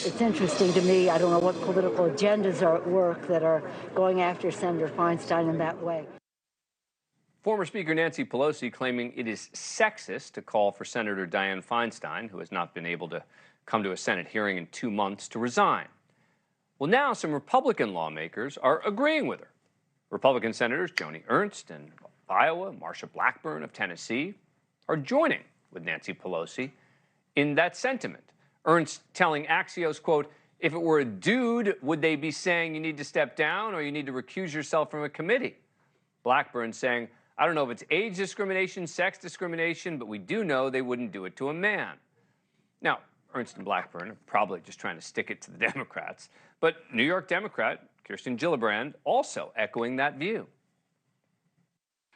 It's interesting to me. I don't know what political agendas are at work that are going after Senator Feinstein in that way. Former Speaker Nancy Pelosi claiming it is sexist to call for Senator Dianne Feinstein, who has not been able to come to a Senate hearing in 2 months, to resign. Well, now some Republican lawmakers are agreeing with her. Republican Senators Joni Ernst of Iowa, Marsha Blackburn of Tennessee are joining with Nancy Pelosi in that sentiment. Ernst telling Axios, quote, "If it were a dude, would they be saying you need to step down or you need to recuse yourself from a committee?" Blackburn saying, "I don't know if it's age discrimination, sex discrimination, but we do know they wouldn't do it to a man." Now, Ernst and Blackburn are probably just trying to stick it to the Democrats, but New York Democrat Kirsten Gillibrand also echoing that view.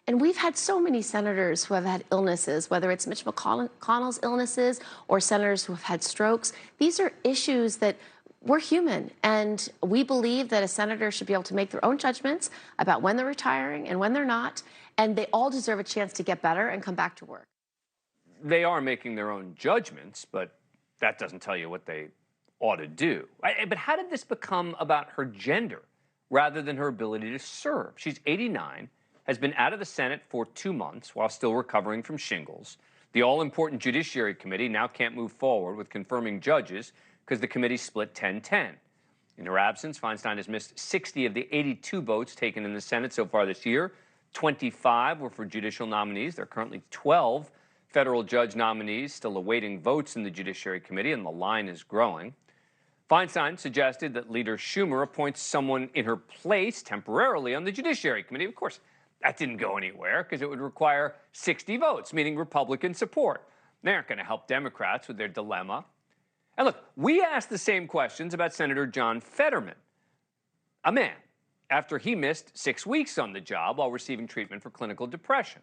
And we've had so many senators who have had illnesses, whether it's Mitch McConnell's illnesses or senators who have had strokes. These are issues that we're human, and we believe that a senator should be able to make their own judgments about when they're retiring and when they're not, and they all deserve a chance to get better and come back to work. They are making their own judgments, but that doesn't tell you what they ought to do. But how did this become about her gender rather than her ability to serve? She's 89, has been out of the Senate for 2 months while still recovering from shingles. The all-important Judiciary Committee now can't move forward with confirming judges because the committee split 10-10. In her absence, Feinstein has missed 60 of the 82 votes taken in the Senate so far this year. 25 were for judicial nominees. There are currently 12 federal judge nominees still awaiting votes in the Judiciary Committee, and the line is growing. Feinstein suggested that Leader Schumer appoints someone in her place temporarily on the Judiciary Committee. Of course, that didn't go anywhere because it would require 60 votes, meaning Republican support. They aren't going to help Democrats with their dilemma. And look, we asked the same questions about Senator John Fetterman, a man, after he missed 6 weeks on the job while receiving treatment for clinical depression,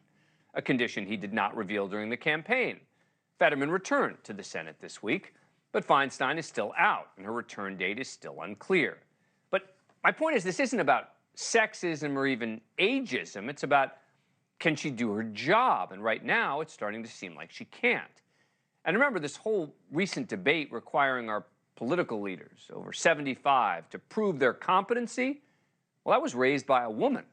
a condition he did not reveal during the campaign. Fetterman returned to the Senate this week, but Feinstein is still out, and her return date is still unclear. But my point is, this isn't about sexism or even ageism. It's about, can she do her job? And right now, it's starting to seem like she can't. And remember, this whole recent debate requiring our political leaders, over 75, to prove their competency, well, that was raised by a woman.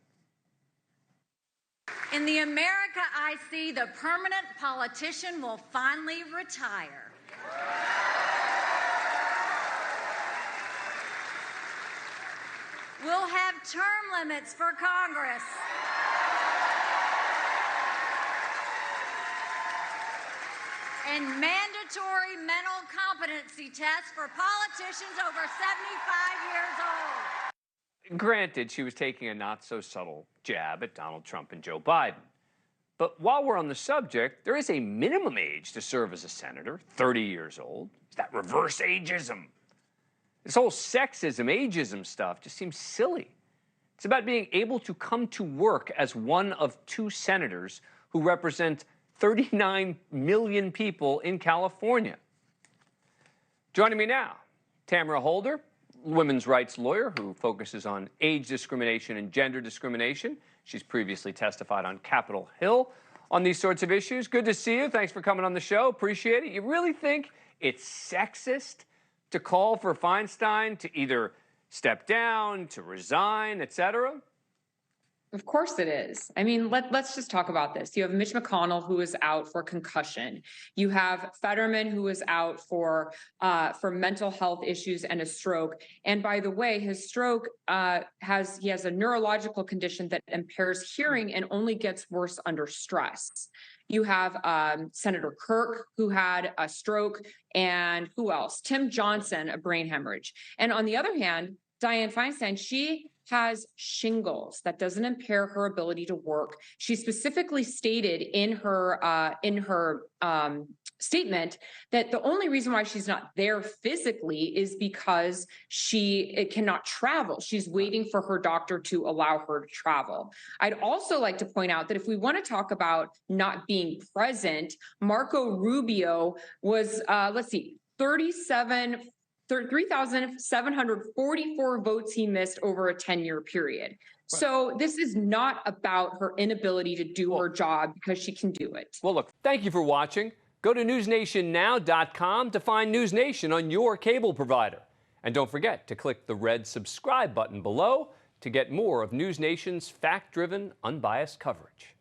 In the America I see, the permanent politician will finally retire. We'll have term limits for Congress. And mandatory mental competency tests for politicians over 75 years old. Granted, she was taking a not-so-subtle jab at Donald Trump and Joe Biden. But while we're on the subject, there is a minimum age to serve as a senator, 30 years old. Is that reverse ageism? This whole sexism, ageism stuff just seems silly. It's about being able to come to work as one of 2 senators who represent 39 million people in California. Joining me now, Tamara Holder, women's rights lawyer who focuses on age discrimination and gender discrimination. She's previously testified on Capitol Hill on these sorts of issues. Good to see you. Thanks for coming on the show. Appreciate it. You really think it's sexist to call for Feinstein to either step down, to resign, etc.? Of course it is. I mean, let's just talk about this. You have Mitch McConnell, who is out for concussion. You have Fetterman, who is out for mental health issues and a stroke. And by the way, his stroke has a neurological condition that impairs hearing and only gets worse under stress. You have Senator Kirk, who had a stroke, and who else? Tim Johnson, a brain hemorrhage. And on the other hand, Dianne Feinstein, she has shingles that doesn't impair her ability to work. She specifically stated in her statement that the only reason why she's not there physically is because she cannot travel. She's waiting for her doctor to allow her to travel. I'd also like to point out that if we want to talk about not being present, Marco Rubio was, 3,744 votes he missed over a 10-year period. Right. So this is not about her inability to do her job, because she can do it. Well, look, thank you for watching. Go to newsnationnow.com to find NewsNation on your cable provider. And don't forget to click the red subscribe button below to get more of NewsNation's fact-driven, unbiased coverage.